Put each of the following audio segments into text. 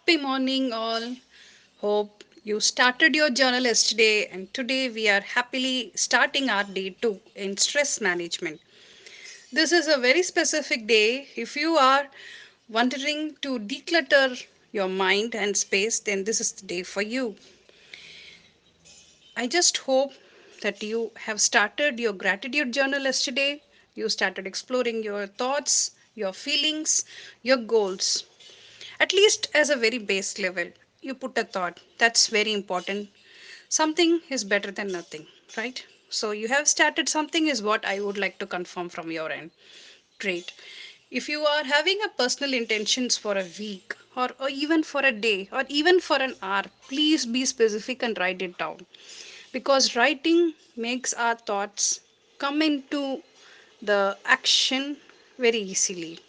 Happy morning, all. Hope you started your journal yesterday, and today we are happily starting our day two in stress management. This is a very specific day. If you are wondering to declutter your mind and space, then this is the day for you. I just hope that you have started your gratitude journal yesterday. You started exploring your thoughts, your feelings, your goals. At least as a very base level, you put a thought. That's very important. Something is better than nothing, right? So you have started something, is what I would like to confirm from your end. Great. If you are having a personal intentions for a week or even for a day or even for an hour, please be specific and write it down, because writing makes our thoughts come into the action very easily.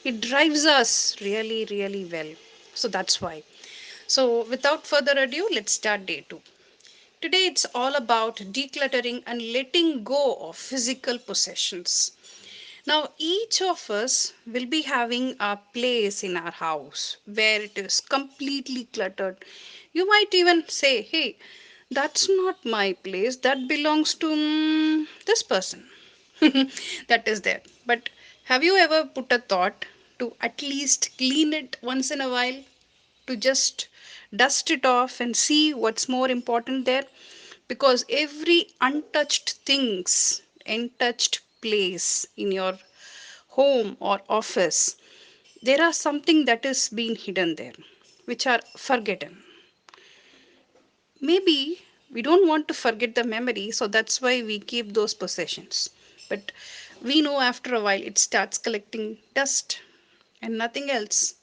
It drives us really, really well. So that's why. So without further ado, let's start day two. Today it's all about decluttering and letting go of physical possessions. Now, each of us will be having a place in our house where it is completely cluttered. You might even say, hey, that's not my place, that belongs to this person. That is there. But have you ever put a thought to at least clean it once in a while? To just dust it off and see what's more important there? Because every untouched things, untouched place in your home or office, there are something that is being hidden there, which are forgotten. Maybe we don't want to forget the memory, so that's why we keep those possessions. But we know after a while it starts collecting dust and nothing else,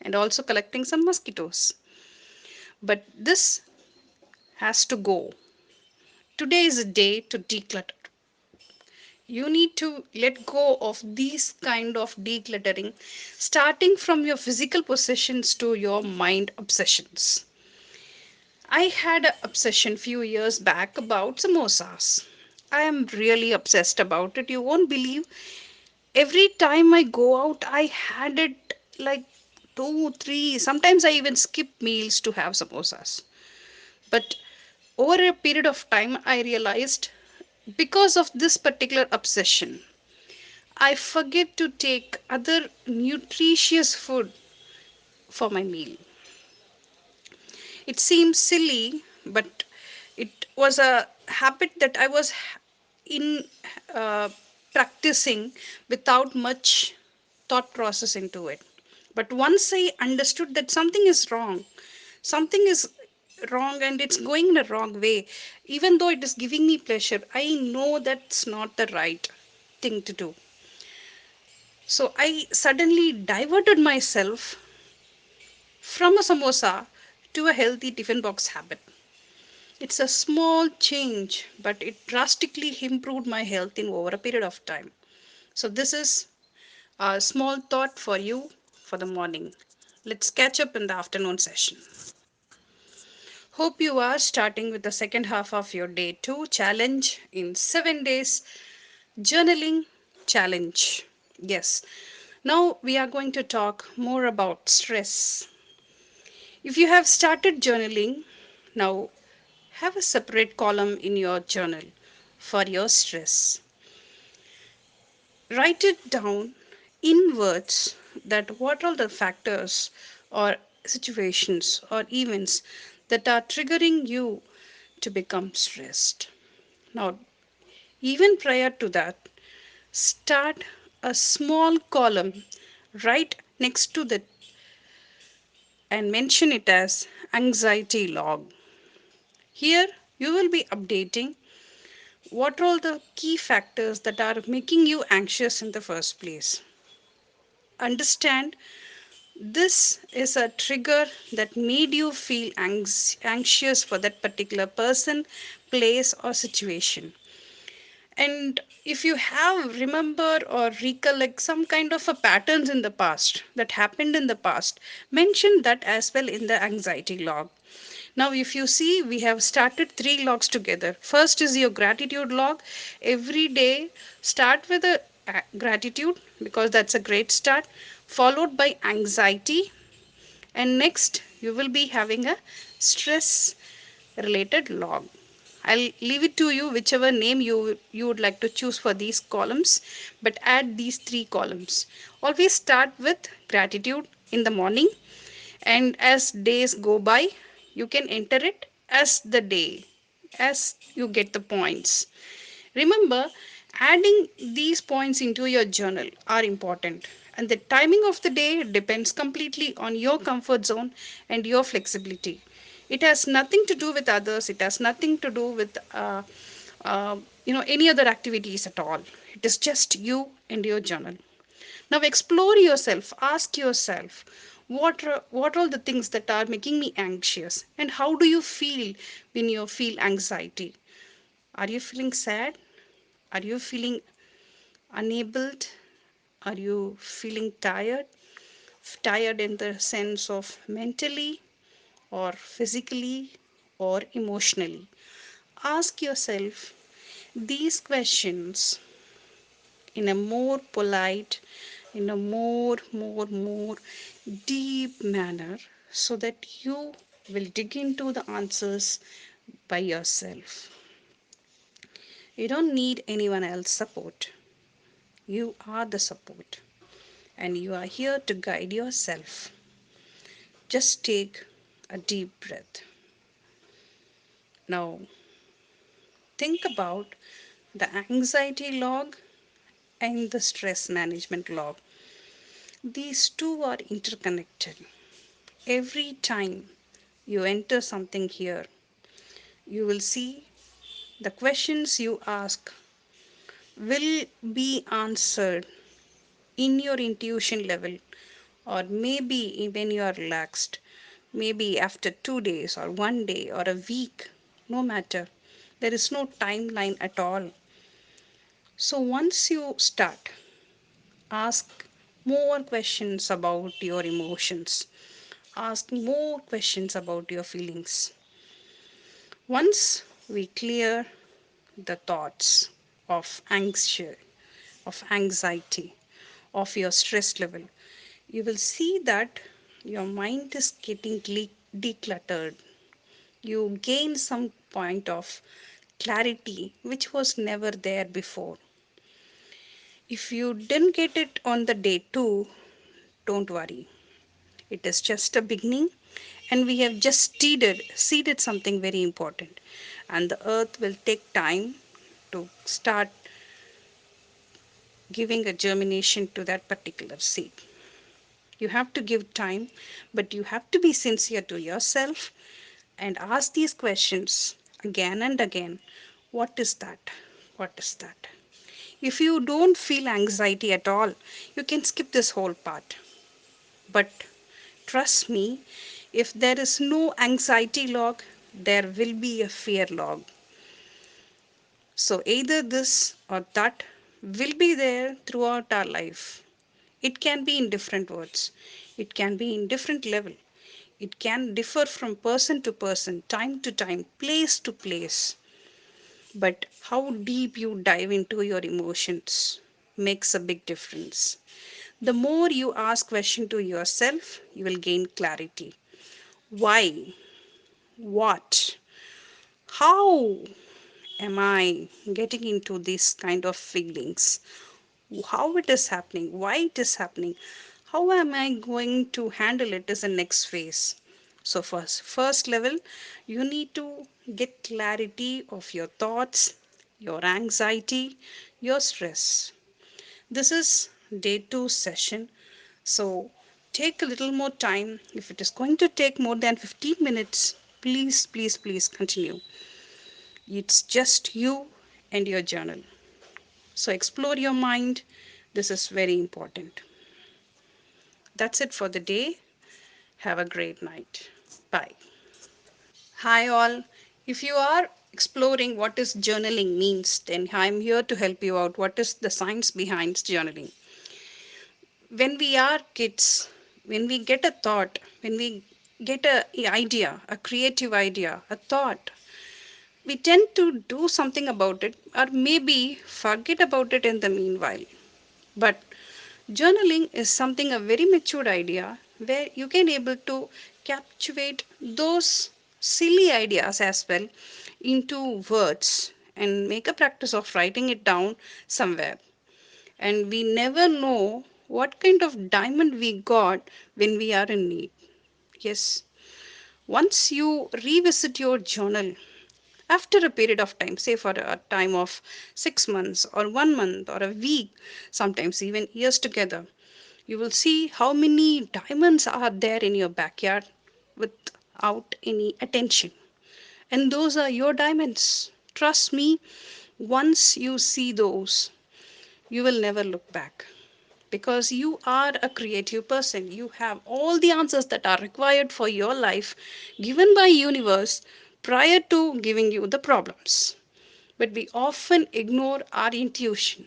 and also collecting some mosquitoes. But this has to go. Today is a day to declutter. You need to let go of these kind of decluttering, starting from your physical possessions to your mind obsessions. I had an obsession few years back about samosas. I am really obsessed about it. You won't believe. Every time I go out, I had it like two, three. Sometimes I even skip meals to have samosas. But over a period of time, I realized because of this particular obsession, I forget to take other nutritious food for my meal. It seems silly, but it was a habit that I was in practicing without much thought process into it. But once I understood that something is wrong and it's going in a wrong way, even though it is giving me pleasure, I know that's not the right thing to do. So I suddenly diverted myself from a samosa to a healthy tiffin box habit. It's a small change, but it drastically improved my health in over a period of time. So, this is a small thought for you for the morning. Let's catch up in the afternoon session. Hope you are starting with the second half of your day 2 challenge in 7 days journaling challenge. Yes, now we are going to talk more about stress. If you have started journaling, now have a separate column in your journal for your stress. Write it down in words that what are the factors or situations or events that are triggering you to become stressed. Now, even prior to that, start a small column right next to the and mention it as anxiety log. Here you will be updating what are all the key factors that are making you anxious in the first place. Understand this is a trigger that made you feel anxious for that particular person, place, or situation. And if you have remember or recollect some kind of a patterns in the past that happened in the past, mention that as well in the anxiety log. Now, if you see, we have started three logs together. First is your gratitude log. Every day, start with a gratitude because that's a great start, followed by anxiety, and next You will be having a stress related log. I'll leave it to you whichever name you would like to choose for these columns, but add these three columns. Always start with gratitude in the morning, and as days go by, you can enter it as the day, as you get the points. Remember, adding these points into your journal are important, and the timing of the day depends completely on your comfort zone and your flexibility. It has nothing to do with others, it has nothing to do with any other activities at all. It is just you and your journal. Now explore yourself, ask yourself, what are the things that are making me anxious, and how do you feel when you feel anxiety? Are you feeling sad? Are you feeling unable? Are you feeling tired? Tired in the sense of mentally or physically or emotionally? Ask yourself these questions in a more polite, in a more deep manner, so that you will dig into the answers by yourself. You don't need anyone else's support. You are the support, and you are here to guide yourself. Just take a deep breath. Now, think about the anxiety log and the stress management log. These two are interconnected. Every time you enter something here, you will see the questions you ask will be answered in your intuition level, or maybe when you are relaxed, maybe after 2 days, or 1 day, or a week, no matter. There is no timeline at all. So once you start, ask more questions about your emotions, ask more questions about your feelings. Once we clear the thoughts of anxiety, of your stress level, you will see that your mind is getting decluttered. You gain some point of clarity which was never there before. If you didn't get it on the day two, don't worry. It is just a beginning, and we have just seeded something very important. And the earth will take time to start giving a germination to that particular seed. You have to give time, but you have to be sincere to yourself and ask these questions again and again. What is that? What is that? If you don't feel anxiety at all, you can skip this whole part. But trust me, if there is no anxiety log, there will be a fear log. So either this or that will be there throughout our life. It can be in different words. It can be in different level. It can differ from person to person, time to time, place to place. But how deep you dive into your emotions makes a big difference. The more you ask question to yourself, you will gain clarity. Why? What? How am I getting into this kind of feelings? How it is happening? Why it is happening? How am I going to handle it as a next phase? So first level, you need to get clarity of your thoughts, your anxiety, your stress. This is day two session. So take a little more time. If it is going to take more than 15 minutes, please continue. It's just you and your journal. So explore your mind. This is very important. That's it for the day. Have a great night. Bye. Hi, all. If you are exploring what is journaling means, then I'm here to help you out. What is the science behind journaling? When we are kids, when we get a thought, when we get a idea, a creative idea, a thought, we tend to do something about it, or maybe forget about it in the meanwhile. But Journaling is something a very matured idea where you can able to captivate those silly ideas as well into words and make a practice of writing it down somewhere. And we never know what kind of diamond we got when we are in need. Yes, once you revisit your journal after a period of time, say for a time of 6 months or 1 month or a week, sometimes even years together, you will see how many diamonds are there in your backyard without any attention. And those are your diamonds. Trust me, once you see those, you will never look back because you are a creative person. You have all the answers that are required for your life given by universe prior to giving you the problems. But we often ignore our intuition.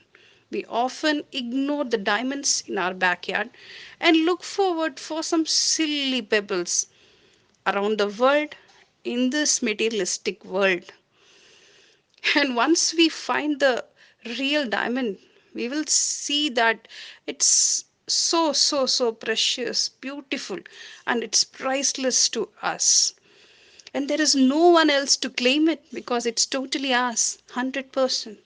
We often ignore the diamonds in our backyard and look forward for some silly pebbles around the world in this materialistic world. And once we find the real diamond, we will see that it's so precious, beautiful, and it's priceless to us. And there is no one else to claim it because it's totally ours, 100%.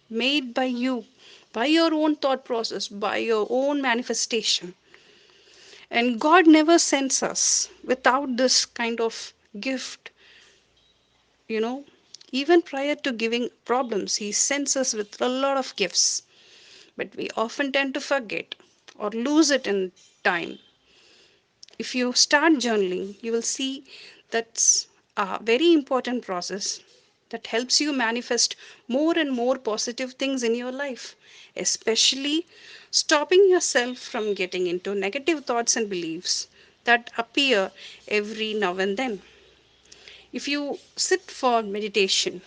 Made by you, by your own thought process, by your own manifestation. And God never sends us without this kind of gift, you know. Even prior to giving problems, He sends us with a lot of gifts. But we often tend to forget or lose it in time. If you start journaling, you will see that's a very important process that helps you manifest more and more positive things in your life, especially stopping yourself from getting into negative thoughts and beliefs that appear every now and then. If you sit for meditation,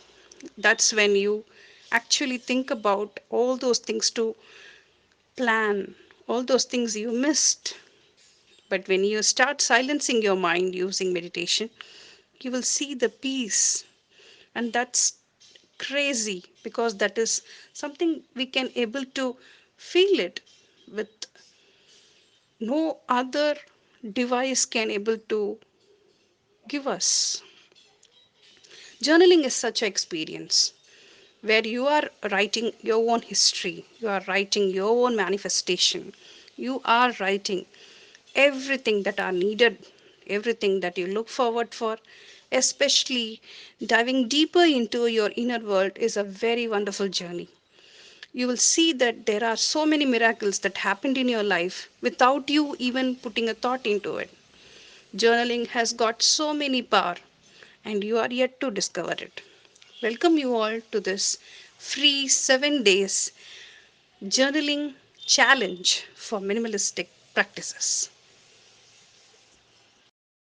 that's when you actually think about all those things to plan, all those things you missed. But when you start silencing your mind using meditation, you will see the peace. And that's crazy because that is something we can able to feel it with no other device can able to give us. Journaling is such an experience where you are writing your own history, you are writing your own manifestation, you are writing everything that are needed, everything that you look forward for, especially diving deeper into your inner world is a very wonderful journey. You will see that there are so many miracles that happened in your life without you even putting a thought into it. Journaling has got so many power and you are yet to discover it. Welcome you all to this free 7 days journaling challenge for minimalistic practices.